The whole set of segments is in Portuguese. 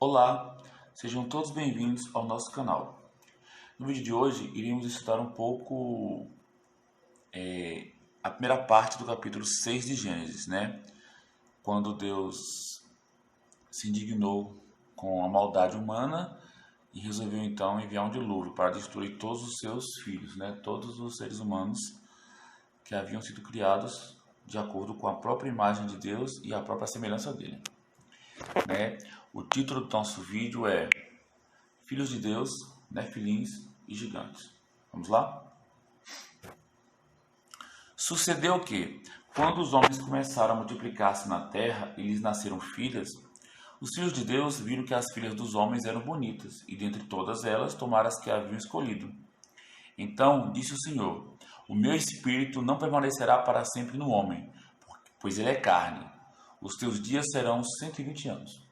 Olá, sejam todos bem-vindos ao nosso canal. No vídeo de hoje, iremos estudar um pouco a primeira parte do capítulo 6 de Gênesis, né? Quando Deus se indignou com a maldade humana e resolveu então enviar um dilúvio para destruir todos os seus filhos, né? Todos os seres humanos que haviam sido criados de acordo com a própria imagem de Deus e a própria semelhança dele, né? O título do nosso vídeo é Filhos de Deus, Nefilins e Gigantes. Vamos lá? Sucedeu que, quando os homens começaram a multiplicar-se na terra e lhes nasceram filhas, os filhos de Deus viram que as filhas dos homens eram bonitas, e dentre todas elas tomaram as que haviam escolhido. Então disse o Senhor: O meu espírito não permanecerá para sempre no homem, pois ele é carne. Os teus dias serão 120 anos.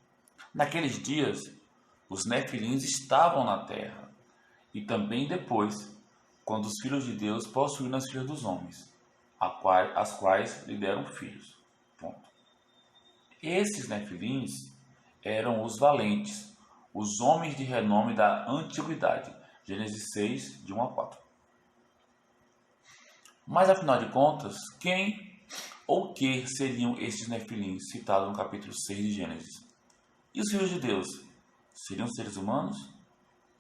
Naqueles dias, os nefilins estavam na terra, e também depois, quando os filhos de Deus possuíram as filhas dos homens, as quais lhe deram filhos. Ponto. Esses nefilins eram os valentes, os homens de renome da antiguidade. Gênesis 6, de 1 a 4. Mas afinal de contas, quem ou que seriam estes nefilins citados no capítulo 6 de Gênesis? E os filhos de Deus? Seriam seres humanos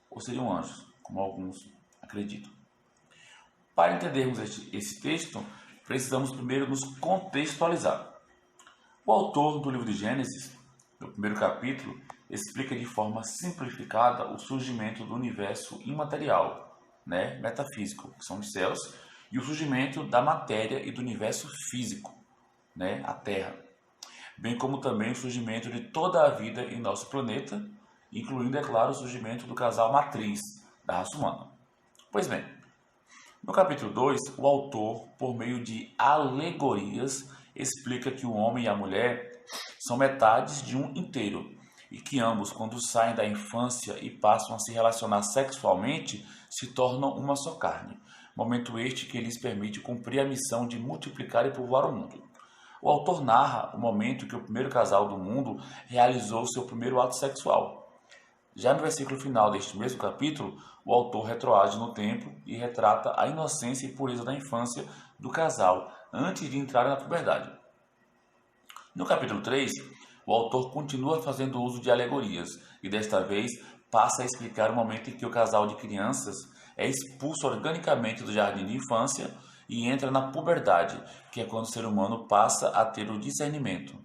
ou seriam anjos, como alguns acreditam? Para entendermos esse texto, precisamos primeiro nos contextualizar. O autor do livro de Gênesis, no primeiro capítulo, explica de forma simplificada o surgimento do universo imaterial, metafísico, que são os céus, e o surgimento da matéria e do universo físico, a Terra, bem como também o surgimento de toda a vida em nosso planeta, incluindo, é claro, o surgimento do casal matriz da raça humana. Pois bem, no capítulo 2, o autor, por meio de alegorias, explica que o homem e a mulher são metades de um inteiro, e que ambos, quando saem da infância e passam a se relacionar sexualmente, se tornam uma só carne, momento este que lhes permite cumprir a missão de multiplicar e povoar o mundo. O autor narra o momento que o primeiro casal do mundo realizou seu primeiro ato sexual. Já no versículo final deste mesmo capítulo, o autor retroage no tempo e retrata a inocência e pureza da infância do casal antes de entrar na puberdade. No capítulo 3, o autor continua fazendo uso de alegorias e desta vez passa a explicar o momento em que o casal de crianças é expulso organicamente do jardim de infância e entra na puberdade, que é quando o ser humano passa a ter o discernimento,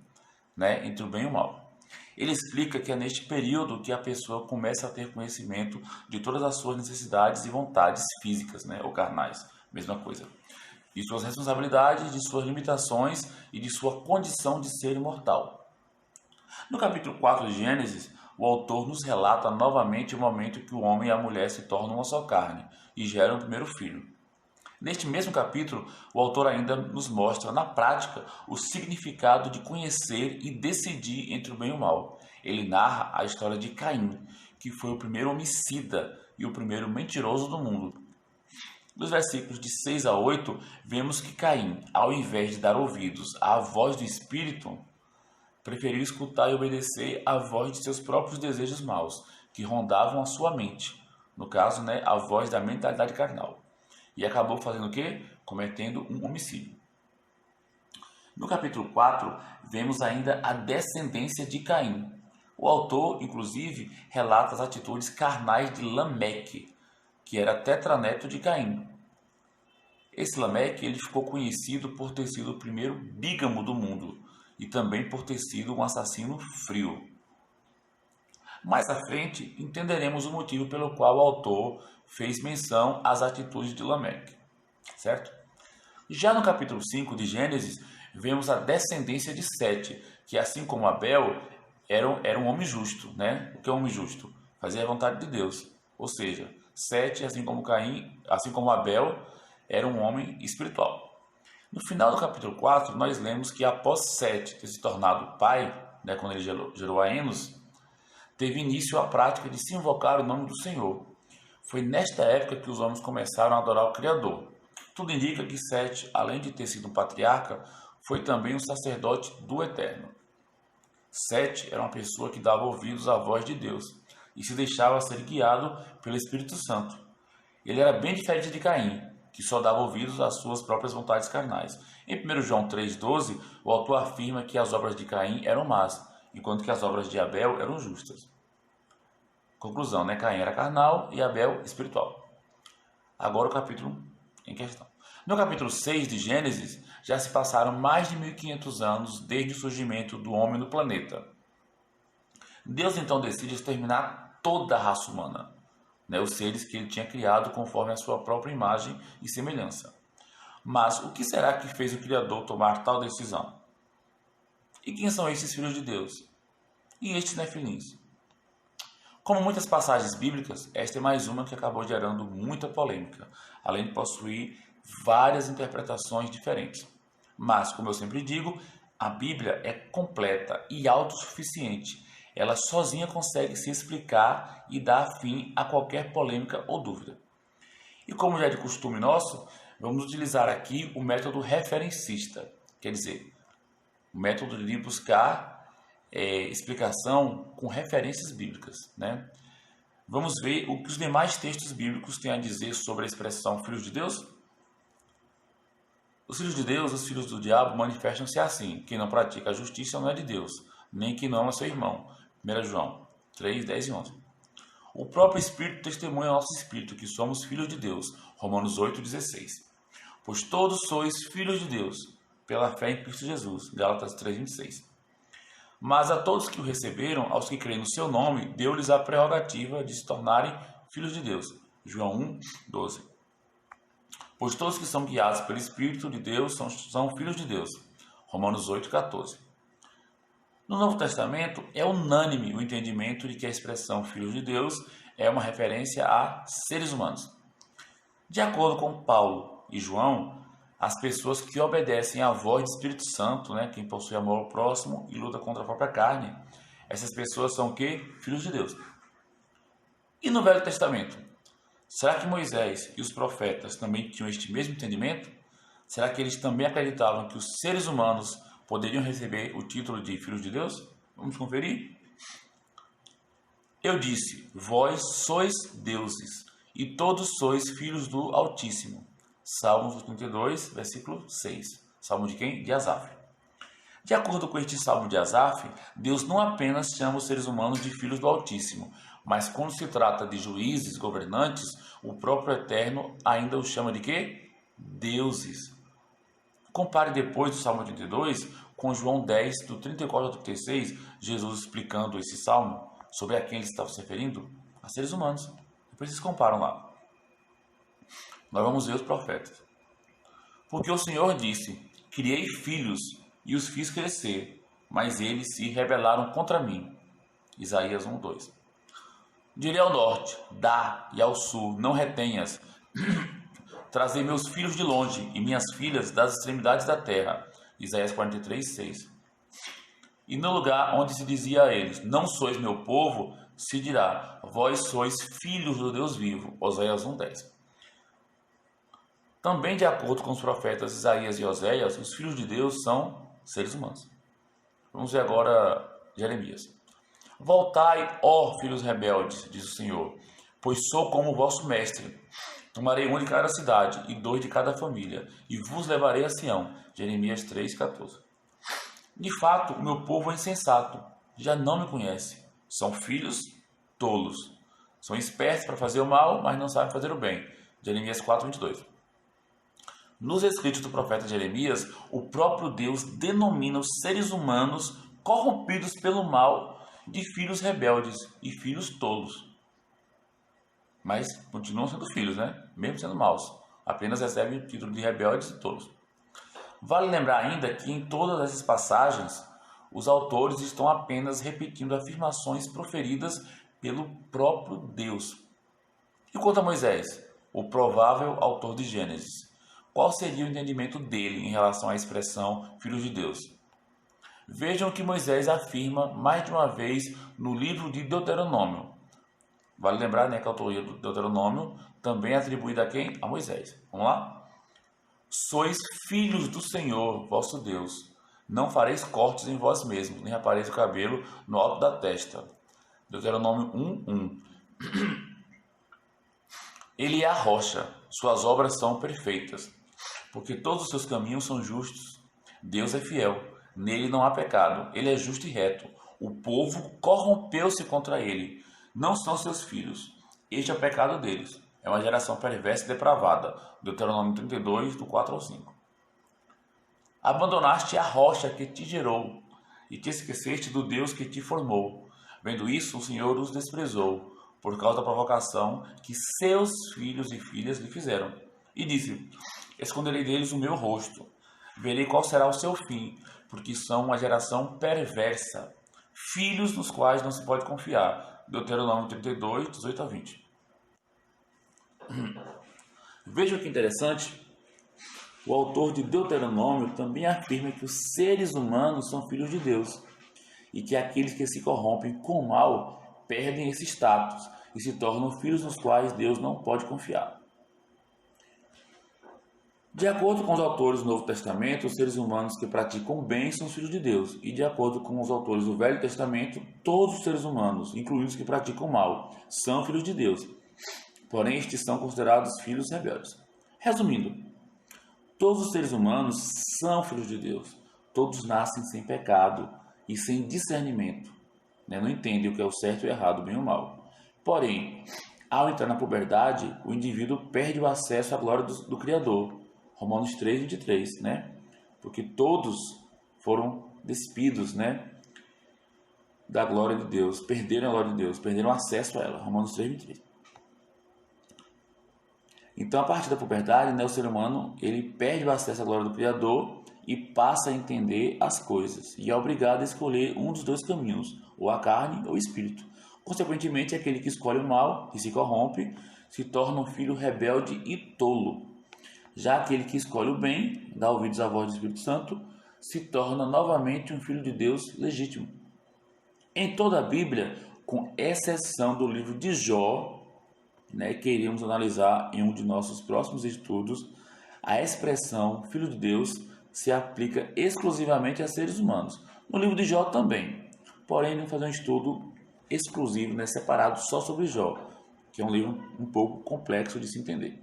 entre o bem e o mal. Ele explica que é neste período que a pessoa começa a ter conhecimento de todas as suas necessidades e vontades físicas, ou carnais, mesma coisa, de suas responsabilidades, de suas limitações e de sua condição de ser imortal. No capítulo 4 de Gênesis, o autor nos relata novamente o momento que o homem e a mulher se tornam uma só carne e geram o primeiro filho. Neste mesmo capítulo, o autor ainda nos mostra na prática o significado de conhecer e decidir entre o bem e o mal. Ele narra a história de Caim, que foi o primeiro homicida e o primeiro mentiroso do mundo. Nos versículos de 6 a 8, vemos que Caim, ao invés de dar ouvidos à voz do Espírito, preferiu escutar e obedecer à voz de seus próprios desejos maus, que rondavam a sua mente. No caso, a voz da mentalidade carnal. E acabou fazendo o quê? Cometendo um homicídio. No capítulo 4, vemos ainda a descendência de Caim. O autor, inclusive, relata as atitudes carnais de Lameque, que era tetraneto de Caim. Esse Lameque ele ficou conhecido por ter sido o primeiro bígamo do mundo e também por ter sido um assassino frio. Mais à frente, entenderemos o motivo pelo qual o autor fez menção às atitudes de Lameque, certo? Já no capítulo 5 de Gênesis, vemos a descendência de Sete, que assim como Abel, era um homem justo, O que é um homem justo? Fazia a vontade de Deus. Ou seja, Sete, assim como Caim, assim como Abel, era um homem espiritual. No final do capítulo 4, nós lemos que após Sete ter se tornado pai, quando ele gerou a Enos, teve início a prática de se invocar o nome do Senhor. Foi nesta época que os homens começaram a adorar o Criador. Tudo indica que Sete, além de ter sido um patriarca, foi também um sacerdote do Eterno. Sete era uma pessoa que dava ouvidos à voz de Deus e se deixava ser guiado pelo Espírito Santo. Ele era bem diferente de Caim, que só dava ouvidos às suas próprias vontades carnais. Em 1 João 3,12, o autor afirma que as obras de Caim eram más, enquanto que as obras de Abel eram justas. Conclusão, né? Caim era carnal e Abel espiritual. Agora o capítulo em questão. No capítulo 6 de Gênesis, já se passaram mais de 1500 anos desde o surgimento do homem no planeta. Deus então decide exterminar toda a raça humana, né, os seres que ele tinha criado conforme a sua própria imagem e semelhança. Mas o que será que fez o Criador tomar tal decisão? E quem são esses filhos de Deus? E estes nefilins? Como muitas passagens bíblicas, esta é mais uma que acabou gerando muita polêmica, além de possuir várias interpretações diferentes. Mas, como eu sempre digo, a Bíblia é completa e autossuficiente. Ela sozinha consegue se explicar e dar fim a qualquer polêmica ou dúvida. E como já é de costume nosso, vamos utilizar aqui o método referencista, quer dizer, o método de buscar explicação com referências bíblicas, né? Vamos ver o que os demais textos bíblicos têm a dizer sobre a expressão filhos de Deus? Os filhos de Deus, os filhos do diabo, manifestam-se assim: quem não pratica a justiça não é de Deus, nem quem não ama seu irmão. 1 João 3, 10 e 11. O próprio Espírito testemunha ao nosso Espírito que somos filhos de Deus. Romanos 8, 16. Pois todos sois filhos de Deus, pela fé em Cristo Jesus. Gálatas 3, 26. Mas a todos que o receberam, aos que creem no seu nome, deu-lhes a prerrogativa de se tornarem filhos de Deus. João 1, 12. Pois todos que são guiados pelo Espírito de Deus são filhos de Deus. Romanos 8, 14. No Novo Testamento, é unânime o entendimento de que a expressão filhos de Deus é uma referência a seres humanos. De acordo com Paulo e João, as pessoas que obedecem à voz do Espírito Santo, né, quem possui amor ao próximo e luta contra a própria carne, essas pessoas são o quê? Filhos de Deus. E no Velho Testamento? Será que Moisés e os profetas também tinham este mesmo entendimento? Será que eles também acreditavam que os seres humanos poderiam receber o título de filhos de Deus? Vamos conferir? Eu disse, vós sois deuses, e todos sois filhos do Altíssimo. Salmos 32, versículo 6. Salmo de quem? De Asaf. De acordo com este salmo de Asaf, Deus não apenas chama os seres humanos de filhos do Altíssimo, mas quando se trata de juízes, governantes, o próprio Eterno ainda os chama de quê? Deuses. Compare depois do Salmo 32 com João 10, do 34 ao 36, Jesus explicando esse salmo sobre a quem ele estava se referindo, a seres humanos. Depois vocês comparam lá. Nós vamos ver os profetas. Porque o Senhor disse, criei filhos e os fiz crescer, mas eles se rebelaram contra mim. Isaías 1, 2. Direi ao norte, dá, e ao sul, não retenhas. Trazei meus filhos de longe e minhas filhas das extremidades da terra. Isaías 43, 6. E no lugar onde se dizia a eles, não sois meu povo, se dirá, vós sois filhos do Deus vivo. Oséias 1, 10. Também, de acordo com os profetas Isaías e Oséias, os filhos de Deus são seres humanos. Vamos ver agora Jeremias. Voltai, ó filhos rebeldes, diz o Senhor, pois sou como o vosso mestre. Tomarei um de cada cidade e 2 de cada família, e vos levarei a Sião. Jeremias 3, 14. De fato, o meu povo é insensato, já não me conhece. São filhos tolos. São espertos para fazer o mal, mas não sabem fazer o bem. Jeremias 4, 22. Nos escritos do profeta Jeremias, o próprio Deus denomina os seres humanos corrompidos pelo mal de filhos rebeldes e filhos tolos. Mas continuam sendo filhos, né? Mesmo sendo maus. Apenas recebem o título de rebeldes e tolos. Vale lembrar ainda que em todas essas passagens, os autores estão apenas repetindo afirmações proferidas pelo próprio Deus. E quanto a Moisés, o provável autor de Gênesis? Qual seria o entendimento dele em relação à expressão filhos de Deus? Vejam o que Moisés afirma mais de uma vez no livro de Deuteronômio. Vale lembrar, né, que a autoria do Deuteronômio também é atribuída a quem? A Moisés. Vamos lá? Sois filhos do Senhor, vosso Deus. Não fareis cortes em vós mesmos, nem rapareis o cabelo no alto da testa. Deuteronômio 1:1. Ele é a rocha, suas obras são perfeitas, porque todos os seus caminhos são justos. Deus é fiel, nele não há pecado, ele é justo e reto. O povo corrompeu-se contra ele, não são seus filhos. Este é o pecado deles. É uma geração perversa e depravada. Deuteronômio 32, do 4 ao 5. Abandonaste a rocha que te gerou, e te esqueceste do Deus que te formou. Vendo isso, o Senhor os desprezou, por causa da provocação que seus filhos e filhas lhe fizeram. E disse: esconderei deles o meu rosto, verei qual será o seu fim, porque são uma geração perversa, filhos nos quais não se pode confiar. Deuteronômio 32, 18 a 20. Veja que interessante. O autor de Deuteronômio também afirma que os seres humanos são filhos de Deus e que aqueles que se corrompem com o mal perdem esse status e se tornam filhos nos quais Deus não pode confiar. De acordo com os autores do Novo Testamento, os seres humanos que praticam o bem são filhos de Deus, e de acordo com os autores do Velho Testamento, todos os seres humanos, incluindo os que praticam o mal, são filhos de Deus. Porém, estes são considerados filhos rebeldes. Resumindo, todos os seres humanos são filhos de Deus. Todos nascem sem pecado e sem discernimento. Não entendem o que é o certo e o errado, o bem e o mal. Porém, ao entrar na puberdade, o indivíduo perde o acesso à glória do Criador. Romanos 3, 23, Porque todos foram despidos, da glória de Deus. Perderam a glória de Deus, perderam acesso a ela. Romanos 3, 23. Então, a partir da puberdade, o ser humano ele perde o acesso à glória do Criador e passa a entender as coisas. E é obrigado a escolher um dos dois caminhos, ou a carne ou o espírito. Consequentemente, aquele que escolhe o mal e se corrompe, se torna um filho rebelde e tolo. Já aquele que escolhe o bem, dá ouvidos à voz do Espírito Santo, se torna novamente um filho de Deus legítimo. Em toda a Bíblia, com exceção do livro de Jó, que iremos analisar em um de nossos próximos estudos, a expressão filho de Deus se aplica exclusivamente a seres humanos. No livro de Jó também, porém vamos fazer um estudo exclusivo, separado só sobre Jó, que é um livro um pouco complexo de se entender,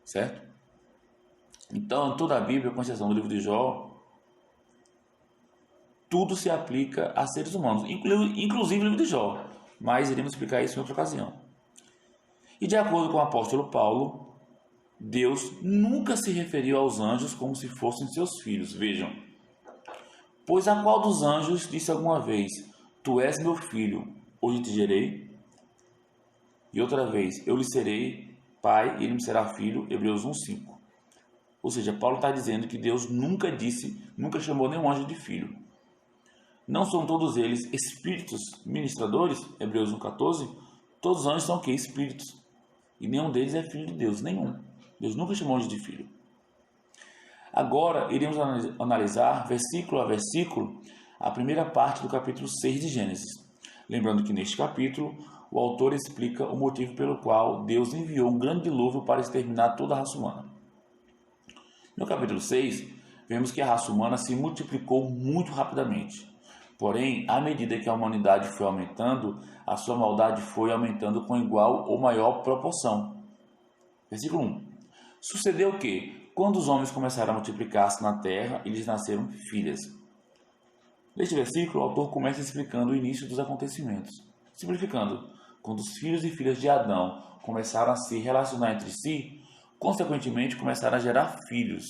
certo? Então, em toda a Bíblia, com exceção do livro de Jó, tudo se aplica a seres humanos, inclusive o livro de Jó, mas iremos explicar isso em outra ocasião. E de acordo com o apóstolo Paulo, Deus nunca se referiu aos anjos como se fossem seus filhos. Vejam, pois a qual dos anjos disse alguma vez: tu és meu filho, hoje te gerei? E outra vez: eu lhe serei pai e ele me será filho. Hebreus 1:5. Ou seja, Paulo está dizendo que Deus nunca chamou nenhum anjo de filho. Não são todos eles espíritos ministradores? Hebreus 1:14. Todos os anjos são o quê? Espíritos. E nenhum deles é filho de Deus, nenhum. Deus nunca chamou anjo de filho. Agora, iremos analisar, versículo a versículo, a primeira parte do capítulo 6 de Gênesis. Lembrando que neste capítulo, o autor explica o motivo pelo qual Deus enviou um grande dilúvio para exterminar toda a raça humana. No capítulo 6, vemos que a raça humana se multiplicou muito rapidamente. Porém, à medida que a humanidade foi aumentando, a sua maldade foi aumentando com igual ou maior proporção. Versículo 1. Sucedeu que, quando os homens começaram a multiplicar-se na terra, eles nasceram filhas. Neste versículo, o autor começa explicando o início dos acontecimentos. Simplificando, quando os filhos e filhas de Adão começaram a se relacionar entre si, consequentemente começaram a gerar filhos.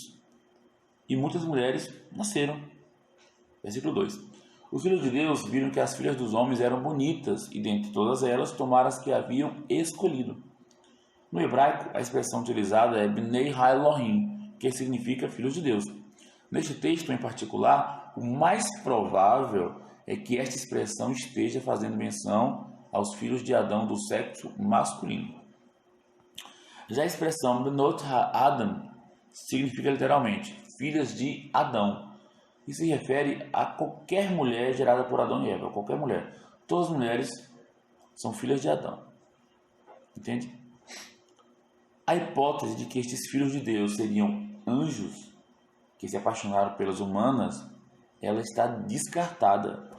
E muitas mulheres nasceram. Versículo 2. Os filhos de Deus viram que as filhas dos homens eram bonitas e, dentre todas elas, tomaram as que haviam escolhido. No hebraico, a expressão utilizada é Bnei Ha-Elohim, que significa filhos de Deus. Neste texto em particular, o mais provável é que esta expressão esteja fazendo menção aos filhos de Adão do sexo masculino. Já a expressão Bnot Ha-Adam significa literalmente filhas de Adão. E se refere a qualquer mulher gerada por Adão e Eva, qualquer mulher. Todas as mulheres são filhas de Adão. Entende? A hipótese de que estes filhos de Deus seriam anjos que se apaixonaram pelas humanas, ela está descartada.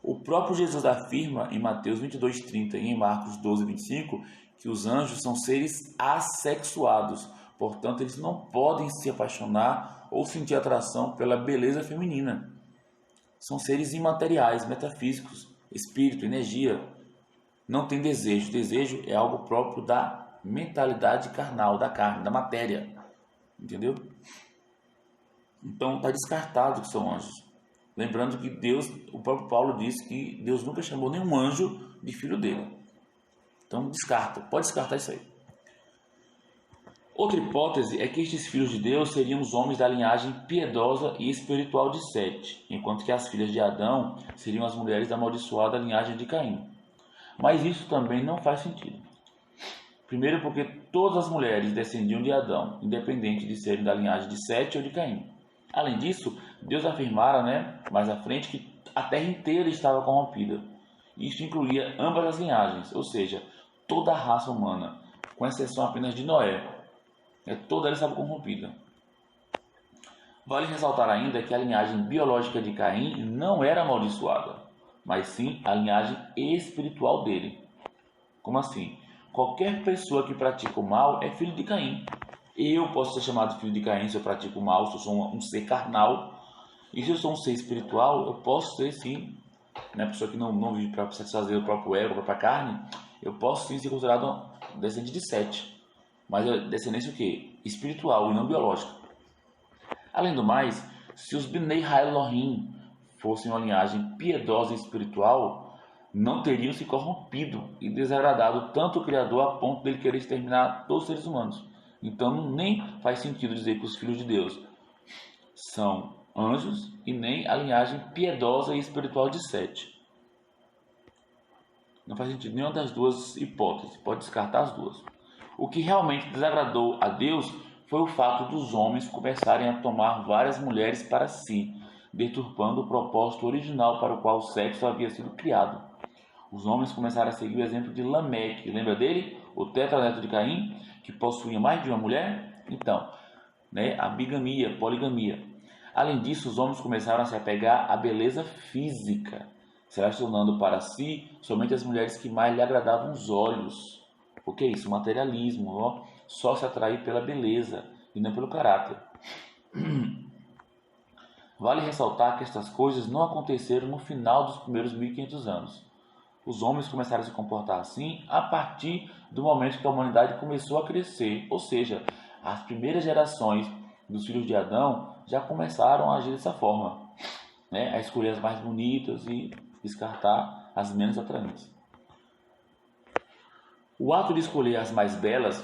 O próprio Jesus afirma em Mateus 22:30 e em Marcos 12:25 que os anjos são seres assexuados, portanto eles não podem se apaixonar ou sentir atração pela beleza feminina. São seres imateriais, metafísicos, espírito, energia. Não tem desejo. Desejo é algo próprio da mentalidade carnal, da carne, da matéria. Entendeu? Então está descartado que são anjos. Lembrando que Deus, o próprio Paulo disse que Deus nunca chamou nenhum anjo de filho dele. Então descarta, pode descartar isso aí. Outra hipótese é que estes filhos de Deus seriam os homens da linhagem piedosa e espiritual de Sete, enquanto que as filhas de Adão seriam as mulheres da amaldiçoada linhagem de Caim. Mas isso também não faz sentido. Primeiro porque todas as mulheres descendiam de Adão, independente de serem da linhagem de Sete ou de Caim. Além disso, Deus afirmara, mais à frente, que a terra inteira estava corrompida. Isso incluía ambas as linhagens, ou seja, toda a raça humana, com exceção apenas de Noé. Toda ela estava corrompida. Vale ressaltar ainda que a linhagem biológica de Caim não era amaldiçoada, mas sim a linhagem espiritual dele. Como assim? Qualquer pessoa que pratica o mal é filho de Caim. Eu posso ser chamado filho de Caim se eu pratico o mal, se eu sou um ser carnal. E se eu sou um ser espiritual, eu posso ser sim, pessoa que não vive para satisfazer o próprio ego, a própria carne, eu posso sim ser considerado um descendente de Sete. Mas é descendência o quê? Espiritual e não biológica. Além do mais, se os Bnei Elohim fossem uma linhagem piedosa e espiritual, não teriam se corrompido e desagradado tanto o Criador a ponto dele querer exterminar todos os seres humanos. Então nem faz sentido dizer que os filhos de Deus são anjos e nem a linhagem piedosa e espiritual de Sete. Não faz sentido nenhuma das duas hipóteses, pode descartar as duas. O que realmente desagradou a Deus foi o fato dos homens começarem a tomar várias mulheres para si, deturpando o propósito original para o qual o sexo havia sido criado. Os homens começaram a seguir o exemplo de Lameque, lembra dele? O tetraneto de Caim, que possuía mais de uma mulher? Então, a bigamia, poligamia. Além disso, os homens começaram a se apegar à beleza física, selecionando para si somente as mulheres que mais lhe agradavam os olhos. O que é isso? Materialismo, só se atrair pela beleza e não pelo caráter. Vale ressaltar que estas coisas não aconteceram no final dos primeiros 1500 anos. Os homens começaram a se comportar assim a partir do momento que a humanidade começou a crescer, ou seja, as primeiras gerações dos filhos de Adão já começaram a agir dessa forma, a escolher as mais bonitas e descartar as menos atraentes. O ato de escolher as mais belas,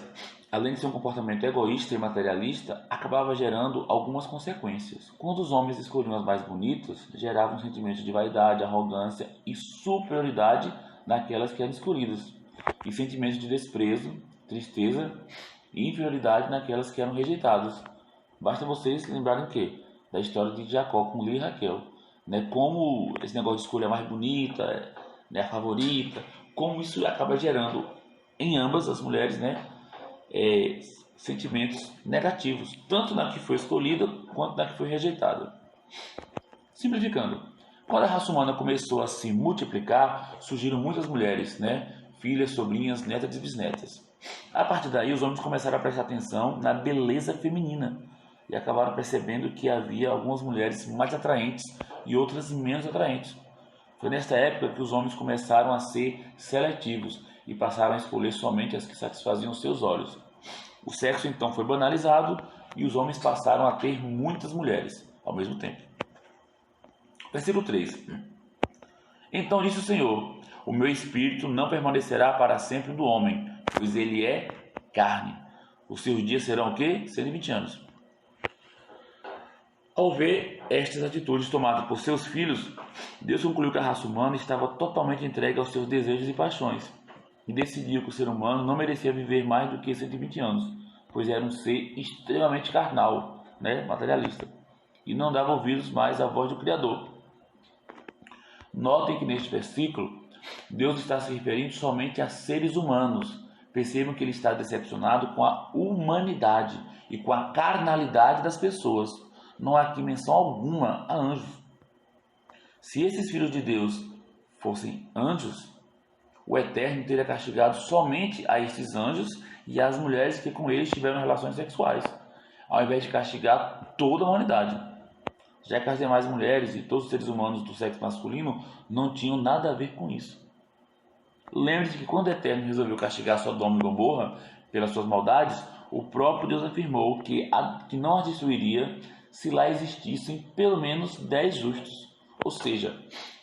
além de ser um comportamento egoísta e materialista, acabava gerando algumas consequências. Quando os homens escolhiam as mais bonitas, geravam um sentimento de vaidade, arrogância e superioridade naquelas que eram escolhidas, e sentimentos de desprezo, tristeza e inferioridade naquelas que eram rejeitadas. Basta vocês lembrarem o quê? Da história de Jacó com Lia e Raquel. Como esse negócio de escolha mais bonita, a favorita, como isso acaba gerando em ambas as mulheres, sentimentos negativos, tanto na que foi escolhida quanto na que foi rejeitada. Simplificando, quando a raça humana começou a se multiplicar, surgiram muitas mulheres, filhas, sobrinhas, netas e bisnetas. A partir daí, os homens começaram a prestar atenção na beleza feminina e acabaram percebendo que havia algumas mulheres mais atraentes e outras menos atraentes. Foi nesta época que os homens começaram a ser seletivos e passaram a escolher somente as que satisfaziam seus olhos. O sexo então foi banalizado e os homens passaram a ter muitas mulheres ao mesmo tempo. Versículo 3. Então disse o Senhor: o meu espírito não permanecerá para sempre do homem, pois ele é carne. Os seus dias serão o quê? 120 anos. Ao ver estas atitudes tomadas por seus filhos, Deus concluiu que a raça humana estava totalmente entregue aos seus desejos e paixões, e decidiu que o ser humano não merecia viver mais do que 120 anos, pois era um ser extremamente carnal, materialista, e não dava ouvidos mais à voz do Criador. Notem que neste versículo, Deus está se referindo somente a seres humanos. Percebam que ele está decepcionado com a humanidade e com a carnalidade das pessoas. não há aqui menção alguma a anjos. Se esses filhos de Deus fossem anjos, o Eterno teria castigado somente a estes anjos e as mulheres que com eles tiveram relações sexuais, ao invés de castigar toda a humanidade, já que as demais mulheres e todos os seres humanos do sexo masculino não tinham nada a ver com isso. Lembre-se que quando o Eterno resolveu castigar Sodoma e Gomorra pelas suas maldades, o próprio Deus afirmou que não as destruiria se lá existissem pelo menos 10 justos. Ou seja,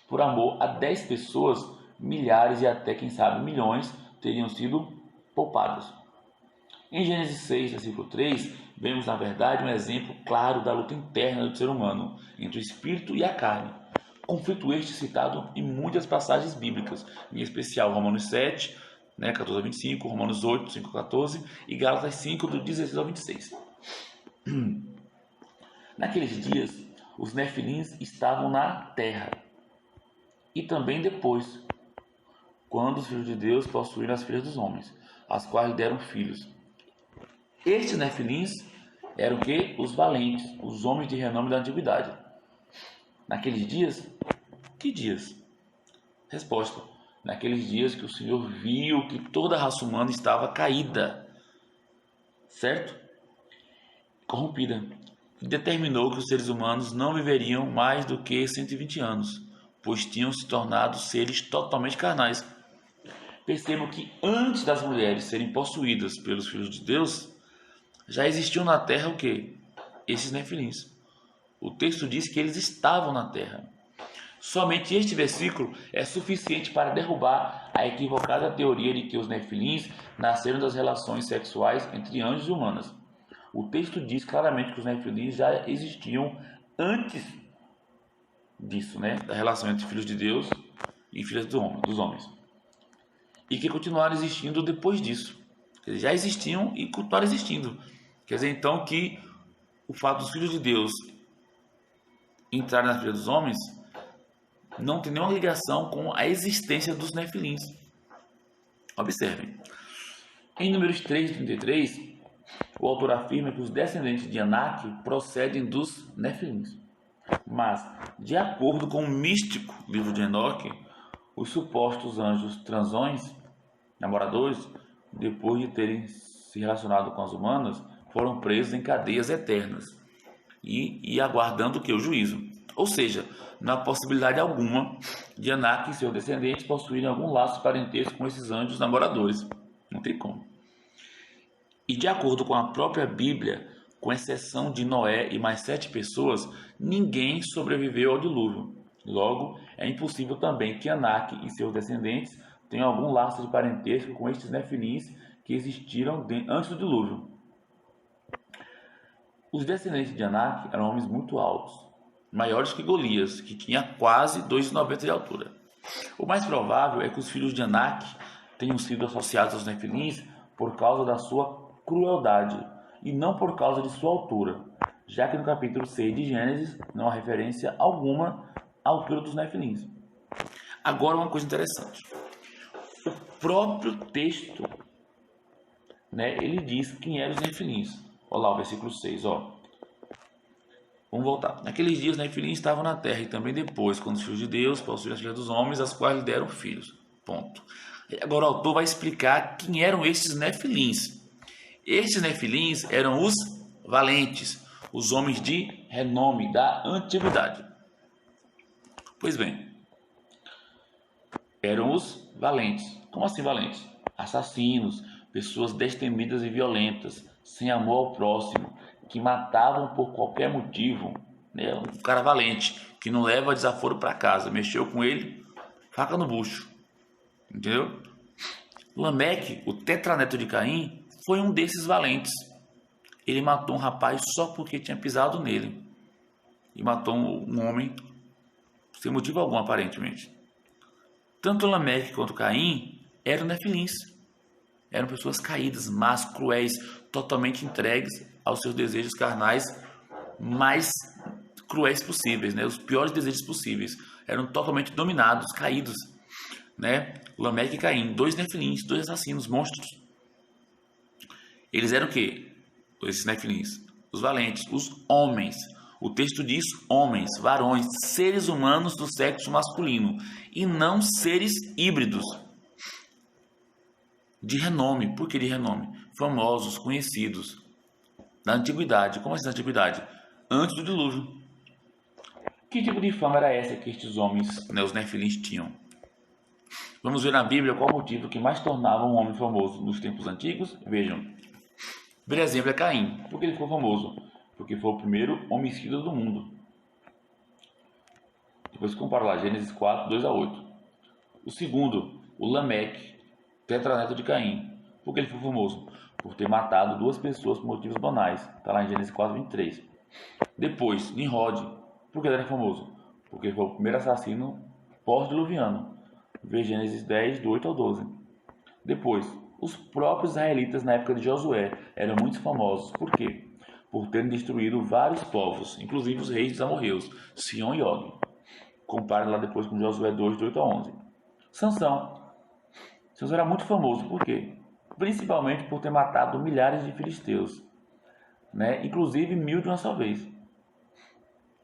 por amor a 10 pessoas, milhares e até, quem sabe, milhões teriam sido poupadas. Em Gênesis 6, versículo 3, vemos, na verdade, um exemplo claro da luta interna do ser humano entre o espírito e a carne. Conflito este citado em muitas passagens bíblicas, em especial Romanos 7, 14 a 25, Romanos 8, 5 a 14 e Gálatas 5, do 16 ao 26. Naqueles dias, os nefilins estavam na terra, e também depois, quando os filhos de Deus possuíram as filhas dos homens, as quais lhe deram filhos. Estes nefilins eram o quê? Os valentes, os homens de renome da antiguidade. Naqueles dias, que dias? Resposta: naqueles dias que o Senhor viu que toda a raça humana estava caída, certo? Corrompida. E determinou que os seres humanos não viveriam mais do que 120 anos, pois tinham se tornado seres totalmente carnais. Percebam que antes das mulheres serem possuídas pelos filhos de Deus, já existiam na terra o quê? Esses nefilins. O texto diz que eles estavam na terra. Somente este versículo é suficiente para derrubar a equivocada teoria de que os nefilins nasceram das relações sexuais entre anjos e humanas. O texto diz claramente que os nefilins já existiam antes disso, da relação entre filhos de Deus e filhas dos homens. E que continuaram existindo depois disso. Quer dizer, já existiam e continuaram existindo. Quer dizer, então, que o fato dos filhos de Deus entrarem nas filhas dos homens não tem nenhuma ligação com a existência dos nefilins. Observem. Em Números 3:33, o autor afirma que os descendentes de Anak procedem dos nefilins. Mas, de acordo com o místico livro de Enoque, os supostos anjos transões, namoradores, depois de terem se relacionado com as humanas, foram presos em cadeias eternas e aguardando o que? O juízo. Ou seja, não há possibilidade alguma de Anak e seus descendentes possuírem algum laço de parentesco com esses anjos namoradores. Não tem como. E de acordo com a própria Bíblia, com exceção de Noé e mais 7 pessoas, ninguém sobreviveu ao dilúvio. Logo, é impossível também que Anak e seus descendentes tenham algum laço de parentesco com estes nefilins que existiram antes do dilúvio. Os descendentes de Anak eram homens muito altos, maiores que Golias, que tinha quase 2,90 de altura. O mais provável é que os filhos de Anak tenham sido associados aos nefilins por causa da sua crueldade e não por causa de sua altura, já que no capítulo 6 de Gênesis não há referência alguma à altura dos nefilins. Agora, uma coisa interessante. O próprio texto, ele diz quem eram os nefilins. Olha lá o versículo 6, Vamos voltar. Naqueles dias, os nefilins estavam na terra e também depois, quando os filhos de Deus possuíram as filhas dos homens, as quais lhe deram filhos. Ponto. Agora o autor vai explicar quem eram esses nefilins. Estes nefilins eram os valentes, os homens de renome da antiguidade. Pois bem, eram os valentes. Como assim valentes? Assassinos, pessoas destemidas e violentas, sem amor ao próximo, que matavam por qualquer motivo. Um cara valente, que não leva desaforo para casa, mexeu com ele, faca no bucho. Entendeu? Lameque, o tetraneto de Caim, foi um desses valentes. Ele matou um rapaz só porque tinha pisado nele. E matou um homem sem motivo algum, aparentemente. Tanto Lameque quanto Caim eram nefilins. Eram pessoas caídas, más, cruéis, totalmente entregues aos seus desejos carnais mais cruéis possíveis, os piores desejos possíveis. Eram totalmente dominados, caídos. Lameque e Caim, 2 nefilins, 2 assassinos, monstros. Eles eram o quê? Esses nefilins, os valentes, os homens. O texto diz homens, varões, seres humanos do sexo masculino e não seres híbridos de renome. Por que de renome? Famosos, conhecidos da antiguidade. Como assim da antiguidade? Antes do dilúvio. Que tipo de fama era essa que estes homens, os nefilins, tinham? Vamos ver na Bíblia qual o motivo que mais tornava um homem famoso nos tempos antigos. Vejam. O primeiro exemplo é Caim. Por que ele ficou famoso? Porque foi o primeiro homicida do mundo. Depois compara lá, Gênesis 4, 2 a 8. O segundo, o Lameque, tetraneto de Caim. Por que ele foi famoso? Por ter matado 2 pessoas por motivos banais. Está lá em Gênesis 4, 23. Depois, Nimrod. Por que ele era famoso? Porque ele foi o primeiro assassino pós-diluviano. Vê Gênesis 10, do 8 ao 12. Depois, os próprios israelitas na época de Josué eram muito famosos. Por quê? Por terem destruído vários povos, inclusive os reis dos amorreus, Sião e Og. Compare lá depois com Josué 2, do 8 a 11. Sansão. Sansão era muito famoso. Por quê? Principalmente por ter matado milhares de filisteus, inclusive 1000 de uma só vez.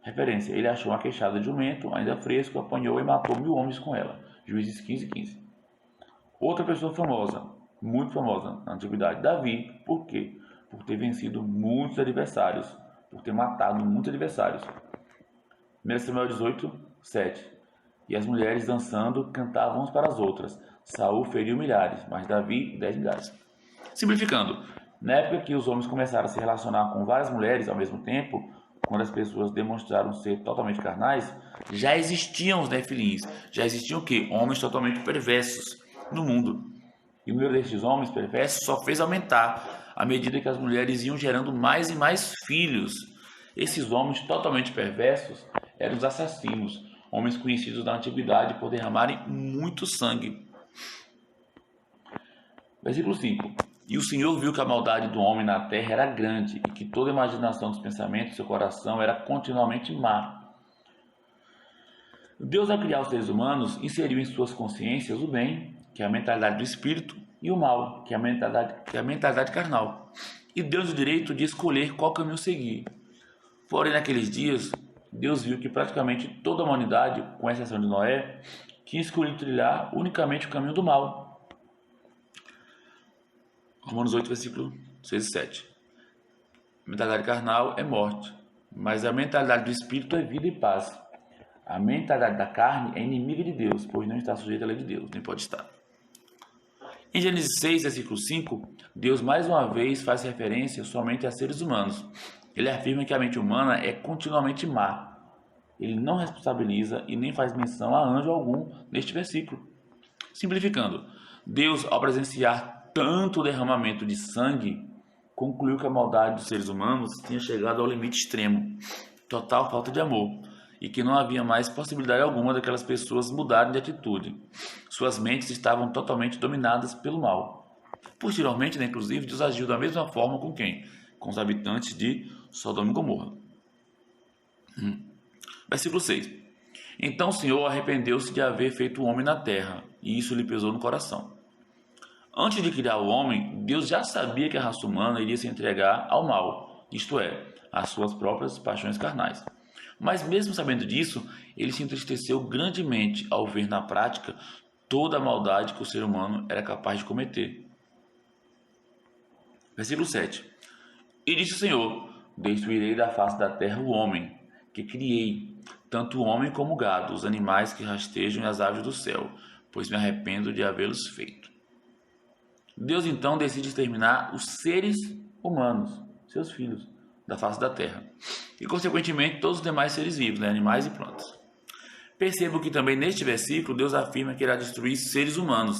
Referência, ele achou uma queixada de jumento, ainda fresco, apanhou e matou 1000 homens com ela. Juízes 15, 15. Outra pessoa famosa, muito famosa na antiguidade, Davi. Por quê? Por ter vencido muitos adversários, por ter matado muitos adversários. 1 Samuel 18, 7. E as mulheres dançando cantavam umas para as outras. Saul feriu milhares, mas Davi 10 milhares. Simplificando, na época que os homens começaram a se relacionar com várias mulheres ao mesmo tempo, quando as pessoas demonstraram ser totalmente carnais, já existiam os nefilins. Já existiam o quê? Homens totalmente perversos no mundo. E o número destes homens perversos só fez aumentar à medida que as mulheres iam gerando mais e mais filhos. Esses homens totalmente perversos eram os assassinos, homens conhecidos da antiguidade por derramarem muito sangue. Versículo 5. E o Senhor viu que a maldade do homem na terra era grande, e que toda a imaginação dos pensamentos do seu coração era continuamente má. Deus, ao criar os seres humanos, inseriu em suas consciências o bem, que é a mentalidade do espírito, e o mal, que é a mentalidade carnal. E deu-lhes o direito de escolher qual caminho seguir. Porém, naqueles dias, Deus viu que praticamente toda a humanidade, com exceção de Noé, tinha escolhido trilhar unicamente o caminho do mal. Romanos 8, versículo 6 e 7. A mentalidade carnal é morte, mas a mentalidade do espírito é vida e paz. A mentalidade da carne é inimiga de Deus, pois não está sujeita à lei de Deus, nem pode estar. Em Gênesis 6, versículo 5, Deus mais uma vez faz referência somente a seres humanos. Ele afirma que a mente humana é continuamente má. Ele não responsabiliza e nem faz menção a anjo algum neste versículo. Simplificando, Deus, ao presenciar tanto derramamento de sangue, concluiu que a maldade dos seres humanos tinha chegado ao limite extremo, total falta de amor, e que não havia mais possibilidade alguma daquelas pessoas mudarem de atitude. Suas mentes estavam totalmente dominadas pelo mal. Posteriormente, inclusive, Deus agiu da mesma forma com quem? Com os habitantes de Sodoma e Gomorra. Versículo 6. Então o Senhor arrependeu-se de haver feito o homem na terra, e isso lhe pesou no coração. Antes de criar o homem, Deus já sabia que a raça humana iria se entregar ao mal, isto é, às suas próprias paixões carnais. Mas mesmo sabendo disso, ele se entristeceu grandemente ao ver na prática toda a maldade que o ser humano era capaz de cometer. Versículo 7. E disse o Senhor: destruirei da face da terra o homem, que criei, tanto o homem como o gado, os animais que rastejam e as aves do céu, pois me arrependo de havê-los feito. Deus então decide exterminar os seres humanos, seus filhos, da face da terra, e consequentemente todos os demais seres vivos, animais e plantas. Percebo que também neste versículo Deus afirma que irá destruir seres humanos.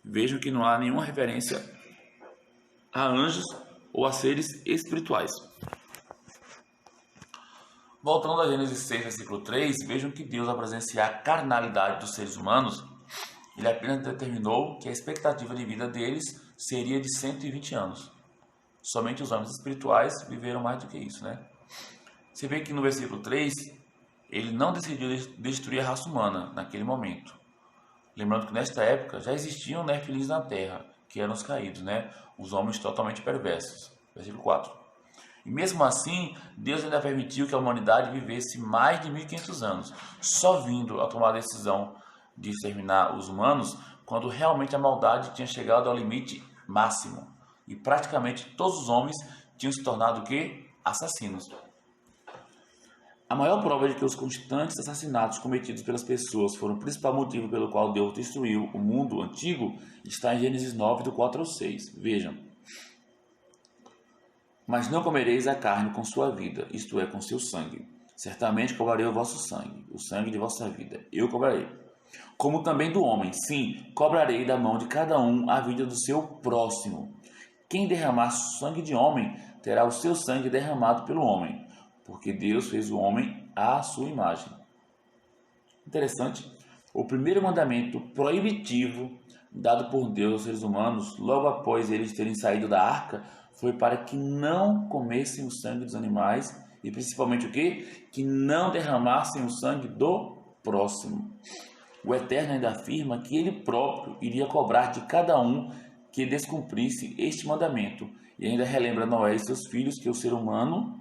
Vejam que não há nenhuma referência a anjos ou a seres espirituais. Voltando a Gênesis 6, versículo 3, vejam que Deus, ao presenciar a carnalidade dos seres humanos, ele apenas determinou que a expectativa de vida deles seria de 120 anos. Somente os homens espirituais viveram mais do que isso, Você vê que no versículo 3, ele não decidiu destruir a raça humana naquele momento. Lembrando que nesta época já existiam nefilins na terra, que eram os caídos, os homens totalmente perversos. Versículo 4. E mesmo assim, Deus ainda permitiu que a humanidade vivesse mais de 1500 anos, só vindo a tomar a decisão de exterminar os humanos quando realmente a maldade tinha chegado ao limite máximo. E praticamente todos os homens tinham se tornado o quê? Assassinos. A maior prova de que os constantes assassinatos cometidos pelas pessoas foram o principal motivo pelo qual Deus destruiu o mundo antigo está em Gênesis 9, do 4 ao 6. Vejam. Mas não comereis a carne com sua vida, isto é, com seu sangue. Certamente cobrarei o vosso sangue, o sangue de vossa vida. Eu cobrarei. Como também do homem, sim, cobrarei da mão de cada um a vida do seu próximo. Quem derramar sangue de homem, terá o seu sangue derramado pelo homem, porque Deus fez o homem à sua imagem. Interessante. O primeiro mandamento proibitivo dado por Deus aos seres humanos, logo após eles terem saído da arca, foi para que não comessem o sangue dos animais e principalmente o quê? Que não derramassem o sangue do próximo. O Eterno ainda afirma que ele próprio iria cobrar de cada um que descumprisse este mandamento. E ainda relembra Noé e seus filhos que o ser humano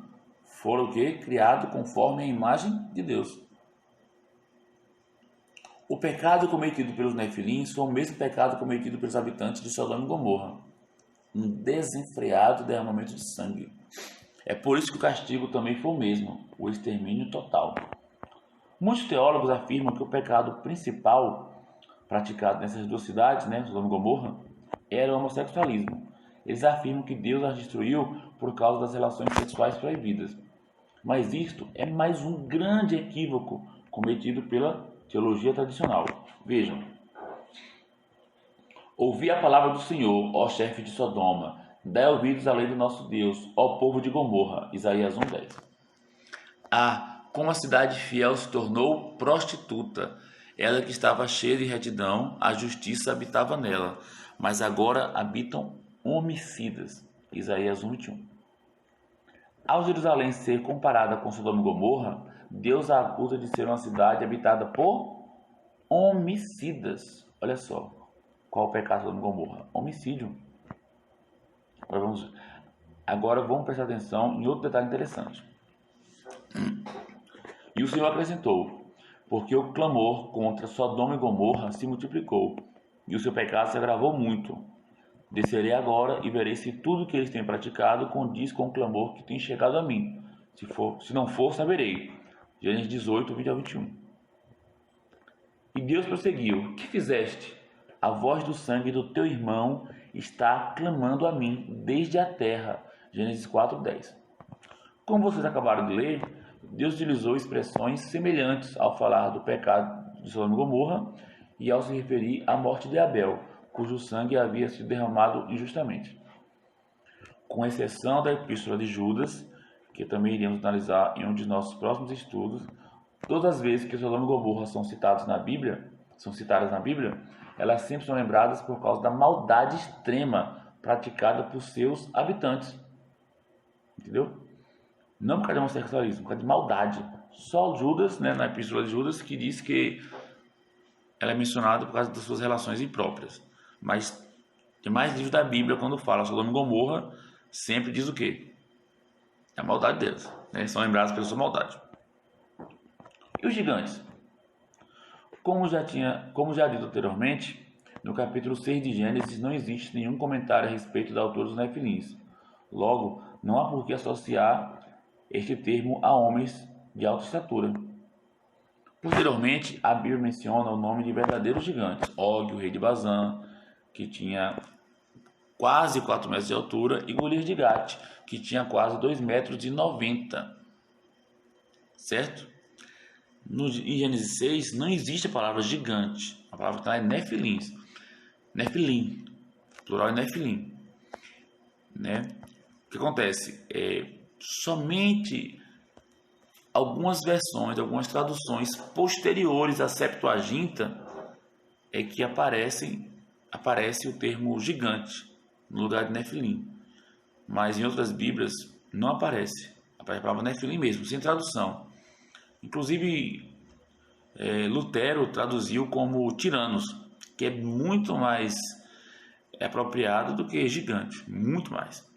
fora o quê? Criado conforme a imagem de Deus. O pecado cometido pelos Nefilins foi o mesmo pecado cometido pelos habitantes de Sodoma e Gomorra. Um desenfreado derramamento de sangue. É por isso que o castigo também foi o mesmo, o extermínio total. Muitos teólogos afirmam que o pecado principal praticado nessas duas cidades, Sodoma e Gomorra, era o homossexualismo. Eles afirmam que Deus as destruiu por causa das relações sexuais proibidas. Mas isto é mais um grande equívoco cometido pela teologia tradicional. Vejam. Ouvi a palavra do Senhor, ó chefe de Sodoma, dai ouvidos à lei do nosso Deus, ó povo de Gomorra. Isaías 1:10. Como a cidade fiel se tornou prostituta. Ela que estava cheia de retidão, a justiça habitava nela, mas agora habitam homicidas. Isaías 1:21. Ao Jerusalém ser comparada com Sodoma e Gomorra, Deus a acusa de ser uma cidade habitada por homicidas. Olha só, qual o pecado de Sodoma e Gomorra? Homicídio. Agora vamos prestar atenção em outro detalhe interessante. E o Senhor acrescentou, porque o clamor contra Sodoma e Gomorra se multiplicou, e o seu pecado se agravou muito. Descerei agora e verei se tudo que eles têm praticado condiz com o clamor que tem chegado a mim. Se não for, saberei. Gênesis 18, 20 ao 21. E Deus prosseguiu, que fizeste? A voz do sangue do teu irmão está clamando a mim desde a terra. Gênesis 4, 10. Como vocês acabaram de ler, Deus utilizou expressões semelhantes ao falar do pecado de Sodoma e Gomorra e ao se referir à morte de Abel, cujo sangue havia sido derramado injustamente. Com exceção da Epístola de Judas, que também iremos analisar em um de nossos próximos estudos, todas as vezes que Sodoma e Gomorra são citadas na Bíblia, elas sempre são lembradas por causa da maldade extrema praticada por seus habitantes. Entendeu? Não por causa de homossexualismo, por causa de maldade. Só Judas, na Epístola de Judas, que diz que ela é mencionada por causa das suas relações impróprias. Mas tem mais livros da Bíblia, quando fala Sodoma e Gomorra, sempre diz o quê? É a maldade deles. São lembrados pela sua maldade. E os gigantes? Como já dito anteriormente, no capítulo 6 de Gênesis não existe nenhum comentário a respeito da altura dos Nefilins. Logo, não há por que associar este termo a homens de alta estatura. Posteriormente, a Bíblia menciona o nome de verdadeiros gigantes. Og, o rei de Bazã, que tinha quase 4 metros de altura, e Golias de Gate, que tinha quase 2,90 metros. Certo? Em Gênesis 6 não existe a palavra gigante. A palavra que está é Nefilins. Nefilim. Plural é Nefilim. O que acontece? Somente algumas versões, algumas traduções posteriores à Septuaginta é que aparece o termo gigante no lugar de Nefilim. Mas em outras Bíblias não aparece. Aparece a palavra Nefilim mesmo, sem tradução. Inclusive, Lutero traduziu como tiranos, que é muito mais apropriado do que gigante, muito mais,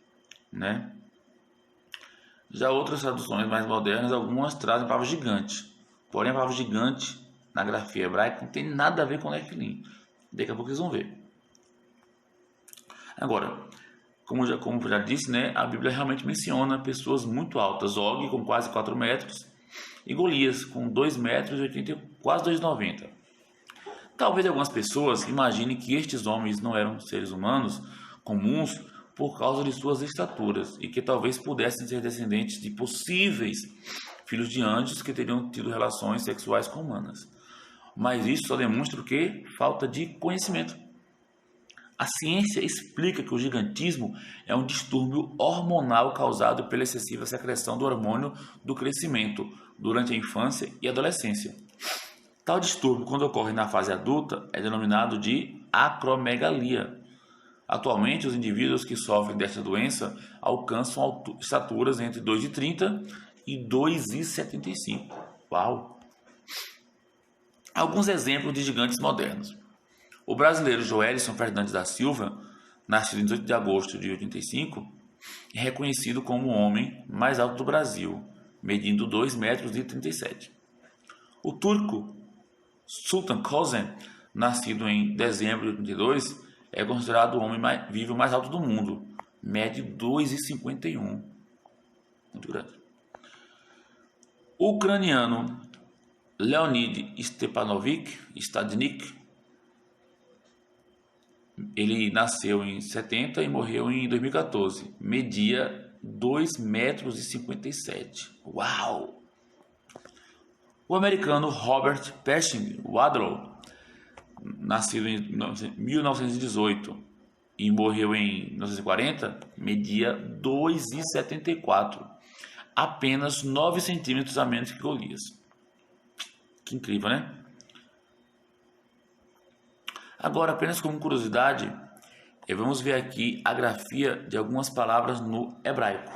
Já outras traduções mais modernas, algumas trazem a palavra gigante. Porém, a palavra gigante na grafia hebraica não tem nada a ver com Nefilim. Daqui a pouco vocês vão ver. Agora, como já disse, né, a Bíblia realmente menciona pessoas muito altas. Og com quase 4 metros e Golias com 2 metros e 80, quase 2,90. Talvez algumas pessoas imaginem que estes homens não eram seres humanos comuns por causa de suas estaturas e que talvez pudessem ser descendentes de possíveis filhos de anjos que teriam tido relações sexuais com humanas. Mas isso só demonstra o quê? Falta de conhecimento. A ciência explica que o gigantismo é um distúrbio hormonal causado pela excessiva secreção do hormônio do crescimento durante a infância e adolescência. Tal distúrbio, quando ocorre na fase adulta, é denominado de acromegalia. Atualmente, os indivíduos que sofrem desta doença alcançam estaturas entre 2,30 e 2,75. Uau! Alguns exemplos de gigantes modernos. O brasileiro Joelison Fernandes da Silva, nascido em 18 de agosto de 85, é reconhecido como o homem mais alto do Brasil, medindo 2,37 metros. O turco Sultan Kösen, nascido em dezembro de 82, é considerado o homem vivo mais alto do mundo, mede 2,51. Muito grande. O ucraniano Leonid Stadnik, ele nasceu em 70 e morreu em 2014. Media 2,57 metros. Uau! O americano Robert Pershing Wadlow, nascido em 1918 e morreu em 1940, media 2,74. Apenas 9 centímetros a menos que Golias. Que incrível, né? Agora, apenas como curiosidade, vamos ver aqui a grafia de algumas palavras no hebraico.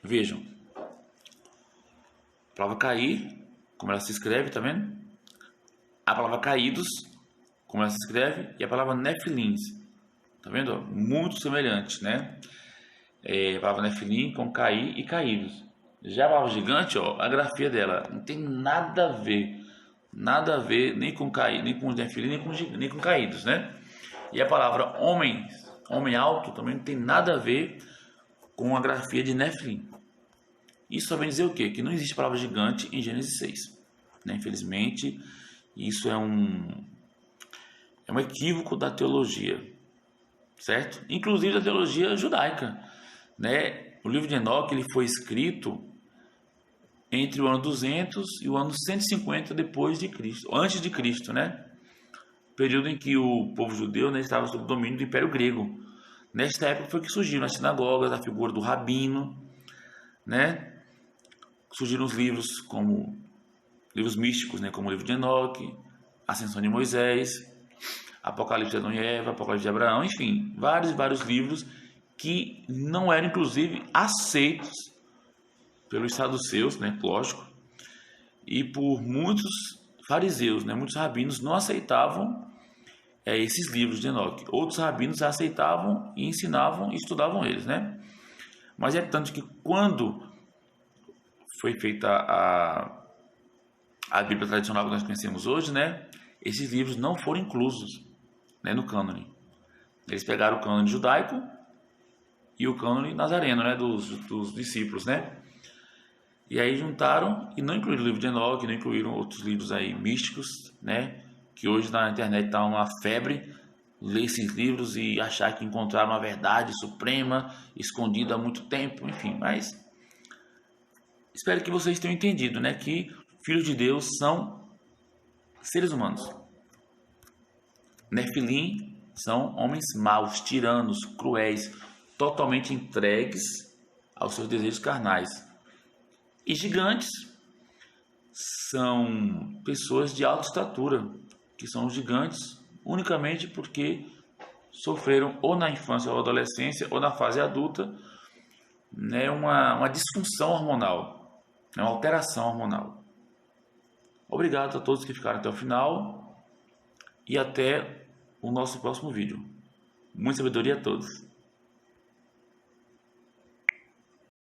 Vejam. A palavra cair, como ela se escreve, tá vendo? A palavra caídos, como ela se escreve, e a palavra nefilim, tá vendo? Muito semelhante, né? A palavra nefilim com cair e caídos. Já a palavra gigante, ó, a grafia dela não tem nada a ver nem com cair, nem com nefilim, nem com caídos, né? E a palavra homem alto, também não tem nada a ver com a grafia de nefilim. Isso só vem dizer o quê? Que não existe palavra gigante em Gênesis 6, né? Infelizmente, isso é um equívoco da teologia, certo? Inclusive da teologia judaica, né? O livro de Enoque ele foi escrito entre o ano 200 e o ano 150 depois de Cristo, antes de Cristo, né? Período em que o povo judeu, né, estava sob o domínio do Império Grego. Nesta época foi que surgiram as sinagogas, a figura do rabino, né? Surgiram os livros como livros místicos, né, como o livro de Enoque, Ascensão de Moisés, Apocalipse de Adão e Eva, Apocalipse de Abraão, enfim, vários livros que não eram inclusive aceitos pelos saduceus, né, lógico, e por muitos fariseus, né, muitos rabinos não aceitavam esses livros de Enoque. Outros rabinos aceitavam e ensinavam e estudavam eles, né? Mas é tanto que quando foi feita a Bíblia tradicional que nós conhecemos hoje, né, esses livros não foram inclusos, né, no cânone. Eles pegaram o cânone judaico e o cânone nazareno, né, dos discípulos, né? E aí juntaram e não incluíram o livro de Enoque, não incluíram outros livros aí místicos, né? Que hoje na internet está uma febre, ler esses livros e achar que encontraram uma verdade suprema, escondida há muito tempo, enfim. Mas espero que vocês tenham entendido, né? Que filhos de Deus são seres humanos. Nefilim são homens maus, tiranos, cruéis, totalmente entregues aos seus desejos carnais. E gigantes são pessoas de alta estatura, que são gigantes unicamente porque sofreram ou na infância ou adolescência ou na fase adulta, né, uma disfunção hormonal, uma alteração hormonal. Obrigado a todos que ficaram até o final e até o nosso próximo vídeo. Muita sabedoria a todos.